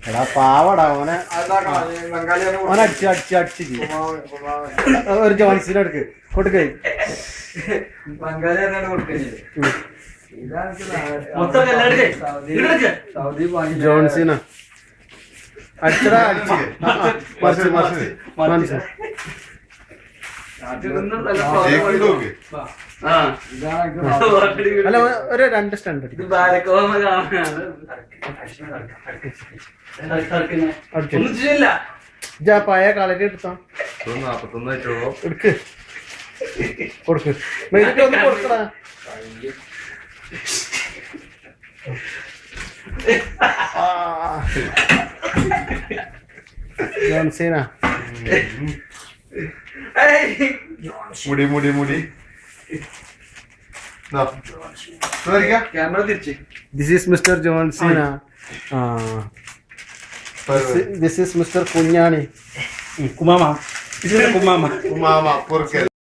എടാ പാവടാ ഓനെ അടിച്ച് ഒരു ജോൺസിനെ എടുക്ക് കൊടുക്കേ ജോൺസിന അടിച്ചടാ അടിച്ച് മറിച്ച് അല്ല ഒരു 2 സ്റ്റണ്ട് പഴയ കളരി എടുത്തോ എടുക്ക് കൊടുക്ക് ഒന്ന് കൊടുക്കടാ ജോൺസീന മുടി ക്യാമറ തിരിച്ച് this is mister John Cena this is mister Kunjani കുമാമ.